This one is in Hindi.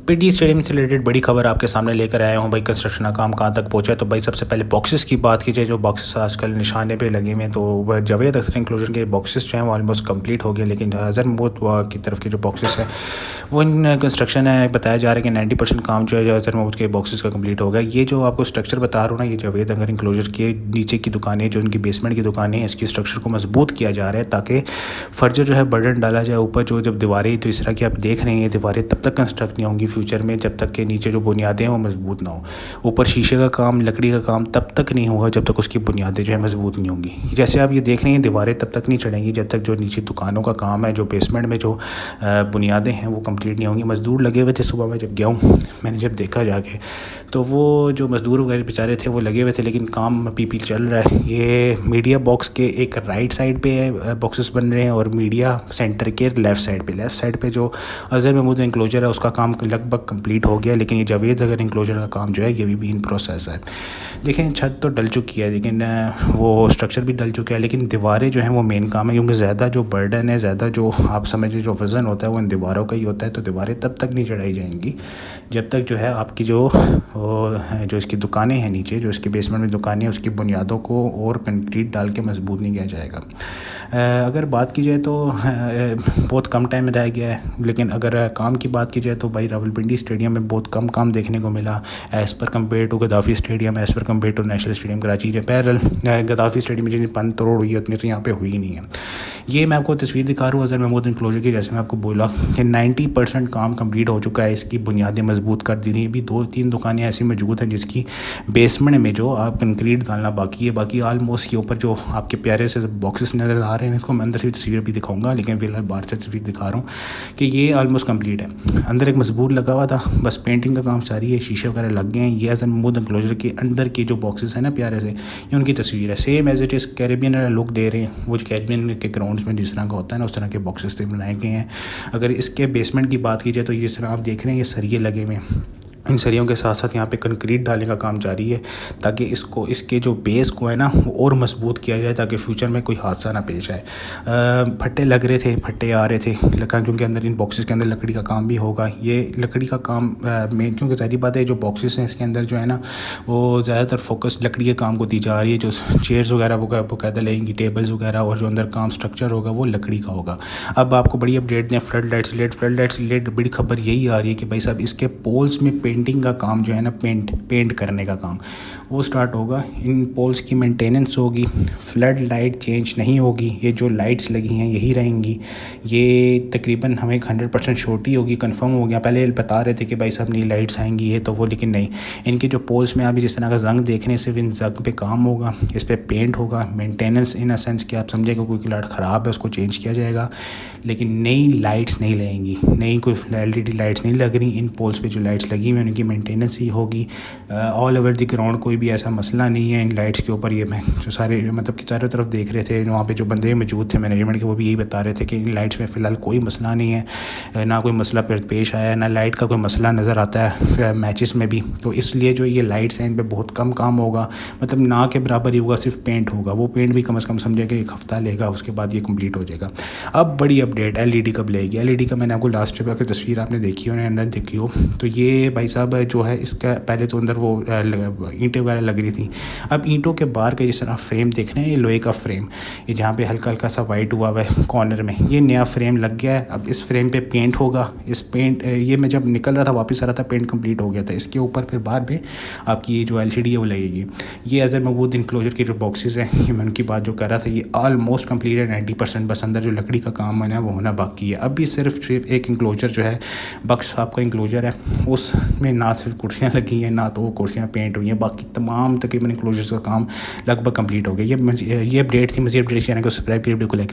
पीटी स्टेडियम से रिलेटेड बड़ी खबर आपके सामने लेकर आया हूँ भाई। कंस्ट्रक्शन का काम कहाँ तक पहुँचा है। तो भाई सबसे पहले बॉक्सेस की बात की जाए, जो बॉक्सेस आजकल निशाने पे लगे हुए हैं, तो जावेद अख्तर इंक्लूजन के बॉक्सेस जो हैं वो ऑलमोस्ट कंप्लीट हो गए, लेकिन अजहर महमूद की तरफ के जो बॉक्सेस हैं वो इन कंस्ट्रक्शन है। बताया जा रहा है कि 90% काम जो है अजहर महमूद के बॉक्सेस का कंप्लीट होगा। ये जो आपको स्ट्रक्चर बता रहा हूँ ना, ये जावेद अख्तर इंक्लोजर के नीचे की दुकानें, जो इनकी बेसमेंट की दुकानें हैं, इसकी स्ट्रक्चर को मजबूत किया जा रहा है ताकि फर्जर जो है बर्डन डाला जाए ऊपर। जो जब दीवारें, तो इस तरह की आप देख रहे हैं, ये दीवारें तब तक कंस्ट्रक्ट नहीं होंगी फ्यूचर में जब तक के नीचे जो बुनियादें हैं वो मजबूत ना हो। ऊपर शीशे का काम, लकड़ी का काम तब तक नहीं होगा जब तक उसकी बुनियादें जो है मजबूत नहीं होंगी। जैसे आप ये देख रहे हैं, दीवारें तब तक नहीं चढ़ेंगी जब तक जो नीचे दुकानों का काम है, जो बेसमेंट में जो बुनियादें हैं वो कंप्लीट नहीं होंगी। मज़दूर लगे हुए थे, सुबह मैं जब गया हूँ मैंने जब देखा जाके, तो वो जो मज़दूर वगैरह बेचारे थे वो लगे हुए थे, लेकिन काम पीपी चल रहा है। ये मीडिया बॉक्स के एक राइट साइड पे बॉक्सेस बन रहे हैं और मीडिया सेंटर के लेफ़्ट साइड पे जो अजहर महमूद इंक्लोजर है उसका काम लगभग कंप्लीट हो गया, लेकिन ये जावेद अख्तर इंक्लोजर का काम जो है ये भी इन प्रोसेस है। देखें, छत तो डल चुकी है, लेकिन वो स्ट्रक्चर भी डल चुका है, लेकिन दीवारें जो हैं वो मेन काम है, क्योंकि ज़्यादा जो बर्डन है, ज़्यादा जो आप समझिए जो वज़न होता है वो इन दीवारों का ही होता है। तो दीवारें तब तक नहीं चढ़ाई जाएंगी जब तक जो है आपकी जो इसकी दुकानें हैं नीचे, जो इसकी बेसमेंट में दुकानें हैं, उसकी बुनियादों को और कंक्रीट डाल के मजबूत नहीं किया जाएगा। अगर बात की जाए तो बहुत कम टाइम रह गया है, लेकिन अगर काम की बात की जाए तो भाई रावलपिंडी स्टेडियम में बहुत कम काम देखने को मिला as per compare to Gaddafi stadium, as per compare to national stadium Karachi. पैरल गद्दाफ़ी स्टेडियम में जितनी 5 करोड़ हुई है उतनी तो यहाँ पे हुई नहीं है। ये मैं आपको तस्वीर दिखा रहा हूँ अजहर महमूद इंक्लोजर की। जैसे मैं आपको बोला कि 90% काम कंप्लीट हो चुका है, इसकी बुनियादें मजबूत कर दी थी। अभी 2-3 दुकानें ऐसी मौजूद हैं जिसकी बेसमेंट में जो आप कंक्रीट डालना बाकी है। बाकी आलमोस्ट के ऊपर जो आपके प्यारे से बॉक्सेस नज़र आ रहे हैं, इसको मैं अंदर से तस्वीर भी दिखाऊंगा, लेकिन फिलहाल बाहर से तस्वीर दिखा रहा हूँ कि ये आलमोस्ट कंप्लीट है। अंदर एक मजबूर लगा हुआ था, बस पेंटिंग का काम सारी है, शीशे वगैरह लग गए हैं। ये अजहर महमूद इंक्लोजर के अंदर के जो बॉक्सेस हैं ना प्यारे से, ये उनकी तस्वीर है। Same as it is Caribbean look दे रहे हैं, वो जो कैरेबियन के ग्राउंड्स में जिस तरह का होता है ना, उस तरह के बॉक्सेस बनाए गए हैं। अगर इसके बेसमेंट की बात की जाए तो जिस तरह आप देख रहे हैं, ये सरिये लगे हुए हैं। इन सरियों के साथ साथ यहाँ पे कंक्रीट डालने का काम जारी है ताकि इसके जो बेस को है ना वो और मजबूत किया जाए, ताकि फ्यूचर में कोई हादसा ना पेश आए। फट्टे लग रहे थे, फट्टे आ रहे थे, लेकिन क्योंकि अंदर इन बॉक्सेस के अंदर लकड़ी का काम भी होगा। ये लकड़ी का काम में, क्योंकि सारी बात है, जो बॉक्सेस हैं इसके अंदर जो है ना वो ज़्यादातर फोकस लकड़ी के काम को दी जा रही है। जो चेयर्स वगैरह बाकायदा लगेंगी, टेबल्स वगैरह, और जो अंदर काम स्ट्रक्चर होगा वो लकड़ी का होगा। अब आपको बड़ी अपडेट दें फ्लड लाइट्स रिलेटेड बड़ी खबर यही आ रही है कि भाई साहब इसके पोल्स में पेंटिंग का काम जो है ना, पेंट करने का काम वो स्टार्ट होगा। इन पोल्स की मेंटेनेंस होगी, फ्लड लाइट चेंज नहीं होगी, ये जो लाइट्स लगी हैं यही रहेंगी। ये तकरीबन हमें 100% श्योरिटी होगी, कंफर्म हो गया। पहले बता रहे थे कि भाई साहब नई लाइट्स आएंगी ये तो वो, लेकिन नहीं, इनके जो पोल्स में अभी जिस तरह का जंग देख रहे हैं, सिर्फ इन जंग पे काम होगा, इस पर पेंट होगा। मेंटेनेंस इन अ सेंस कि आप समझें कि कोई लाइट ख़राब है उसको चेंज किया जाएगा, लेकिन नई लाइट्स नहीं लगेंगी, नई कोई LED लाइट्स नहीं लग रही। इन पोल्स पे जो लाइट्स लगी हुई हैं उनकी मेंटेनेंस ही होगी। ऑल ओवर द ग्राउंड कोई भी ऐसा मसला नहीं है इन लाइट्स के ऊपर। ये मैं जो सारे मतलब कि चारों तरफ देख रहे थे, वहाँ पे जो बंदे मौजूद थे मैनेजमेंट के, वो भी यही बता रहे थे कि इन लाइट्स में फ़िलहाल कोई मसला नहीं है, ना कोई मसला पेश आया है, ना लाइट का कोई मसला नज़र आता है मैचेस में भी। तो इसलिए जो ये लाइट्स हैं इन पर बहुत कम काम होगा, मतलब ना के बराबर ही होगा, सिर्फ पेंट होगा। वो पेंट भी कम से कम समझे कि 1 हफ़्ता लेगा, उसके बाद ये कंप्लीट हो जाएगा। अब बड़ी अपडेट, LED कब लेगी। LED का मैंने आपको लास्ट ट्रिप की तस्वीर आपने देखी हो, अंदर देखी हो, तो ये भाई साहब जो है इसका पहले तो अंदर वो ईंटें वगैरह लग रही थी। अब ईंटों के बाहर के जिस तरह फ्रेम देख रहे हैं, ये लोहे का फ्रेम, ये जहाँ पे हल्का हल्का सा वाइट हुआ हुआ है कॉर्नर में, ये नया फ्रेम लग गया है। अब इस फ्रेम पे पेंट होगा। इस पेंट ये मैं जब निकल रहा था वापस आ रहा था, पेंट कंप्लीट हो गया था। इसके ऊपर फिर बाहर पे आपकी ये जो LCD है वो लगेगी। ये अजहर महमूद इंक्लोजर के जो बॉक्सेस हैं, ये मैं उनकी बात जो कर रहा था, ये ऑलमोस्ट कंप्लीट है 90%। बस अंदर जो लकड़ी का काम है वो होना बाकी है। अब भी सिर्फ एक इंक्लोजर जो है बख्श साहब का इंक्लोजर है, उसमें ना सिर्फ कुर्सियाँ लगी हैं, ना तो वो कुर्सियाँ पेंट हुई हैं, बाकी तमाम तकरीबन इंक्लोजर्स का काम लगभग कंप्लीट हो गया। ये अपडेट थी। मज़ीद अपडेट चैनल को सब्सक्राइब करिए, वीडियो को लाइक